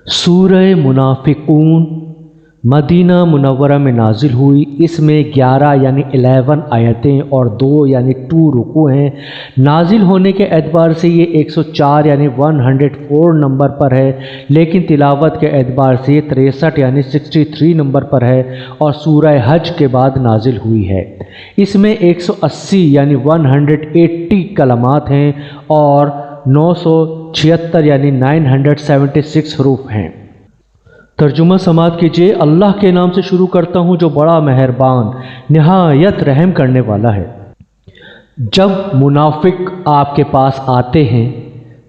सूरह मुनाफिकून Medina Munawwara में नाजिल हुई। इसमें 11 यानी 11 आयतें और 2 यानी 2 रुकू हैं। नाजिल होने के एतबार से ये 104 यानी 104 नंबर पर है, लेकिन तिलावत के एतबार से ये 63 यानी 63 नंबर पर है और सूरह हज के बाद नाजिल हुई है। इसमें 180 यानी 180 कलमात हैं और 976 यानी 976 हरूफ हैं। तर्जुमा समात कीजिए। अल्लाह के नाम से शुरू करता हूँ जो बड़ा मेहरबान निहायत रहम करने वाला है। जब मुनाफिक आपके पास आते हैं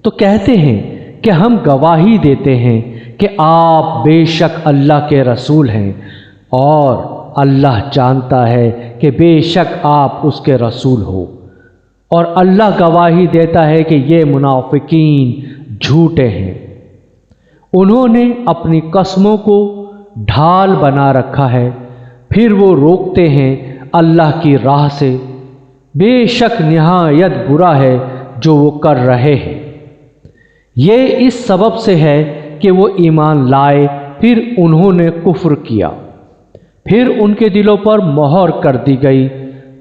तो कहते हैं कि हम गवाही देते हैं कि आप बेशक अल्लाह के रसूल हैं, और अल्लाह जानता है कि बेशक आप उसके रसूल हो, और अल्लाह गवाही देता है कि ये मुनाफिकीन झूठे हैं। उन्होंने अपनी कसमों को ढाल बना रखा है, फिर वो रोकते हैं अल्लाह की राह से। बेशक निहायत बुरा है जो वो कर रहे हैं। ये इस सबब से है कि वो ईमान लाए, फिर उन्होंने कुफ्र किया, फिर उनके दिलों पर मोहर कर दी गई,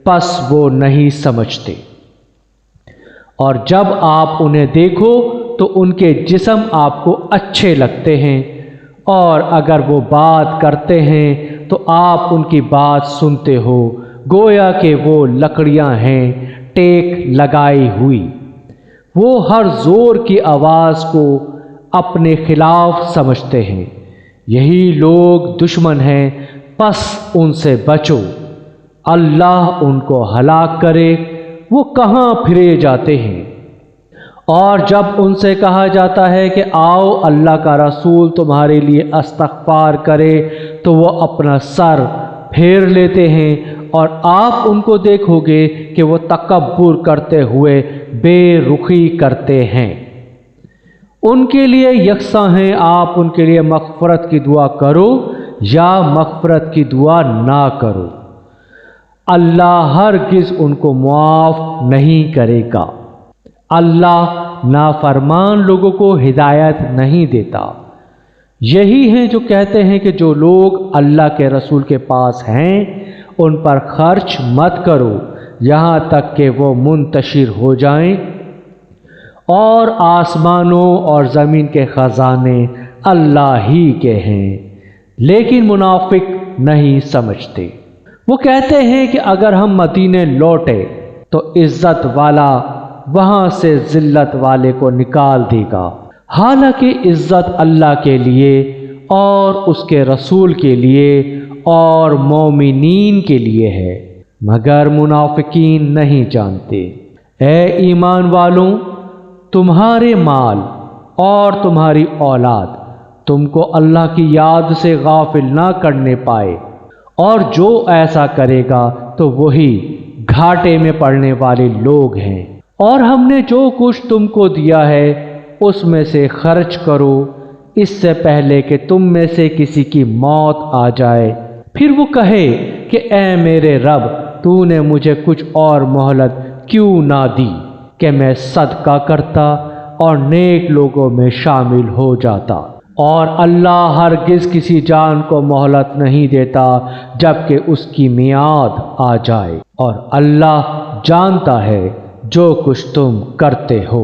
पस वो नहीं समझते। और जब आप उन्हें देखो तो उनके जिस्म आपको अच्छे लगते हैं, और अगर वो बात करते हैं तो आप उनकी बात सुनते हो, गोया कि वो लकड़ियां हैं टेक लगाई हुई। वो हर ज़ोर की आवाज़ को अपने खिलाफ समझते हैं। यही लोग दुश्मन हैं, पस उनसे बचो। अल्लाह उनको हलाक करे, वो कहाँ फिरे जाते हैं। और जब उनसे कहा जाता है कि आओ अल्लाह का रसूल तुम्हारे लिए इस्तग़फ़ार करे, तो वो अपना सर फेर लेते हैं, और आप उनको देखोगे कि वो तकब्बुर करते हुए बेरुखी करते हैं। उनके लिए यकसा हैं, आप उनके लिए मग़फ़िरत की दुआ करो या मग़फ़िरत की दुआ ना करो, अल्लाह हरगिज़ उनको मुआफ़ नहीं करेगा। अल्लाह नाफरमान लोगों को हिदायत नहीं देता। यही हैं जो कहते हैं कि जो लोग अल्लाह के रसूल के पास हैं उन पर खर्च मत करो यहाँ तक कि वो मुंतशिर हो जाएं, और आसमानों और ज़मीन के ख़ज़ाने अल्लाह ही के हैं, लेकिन मुनाफिक नहीं समझते। वो कहते हैं कि अगर हम मदीने लौटे तो इज़्ज़त वाला वहाँ से ज़िल्लत वाले को निकाल देगा। हालांकि इज़्ज़त अल्लाह के लिए और उसके रसूल के लिए और मोमिनीन के लिए है, मगर मुनाफिकीन नहीं जानते। ए ईमान वालों, तुम्हारे माल और तुम्हारी औलाद तुमको अल्लाह की याद से गाफिल ना करने पाए, और जो ऐसा करेगा तो वही घाटे में पड़ने वाले लोग हैं। और हमने जो कुछ तुमको दिया है उसमें से खर्च करो, इससे पहले कि तुम में से किसी की मौत आ जाए, फिर वो कहे कि ए मेरे रब, तूने मुझे कुछ और मोहलत क्यों ना दी कि मैं सदका करता और नेक लोगों में शामिल हो जाता। और अल्लाह हरगिज़ किसी जान को मोहलत नहीं देता जबकि उसकी मियाद आ जाए, और अल्लाह जानता है जो कुछ तुम करते हो।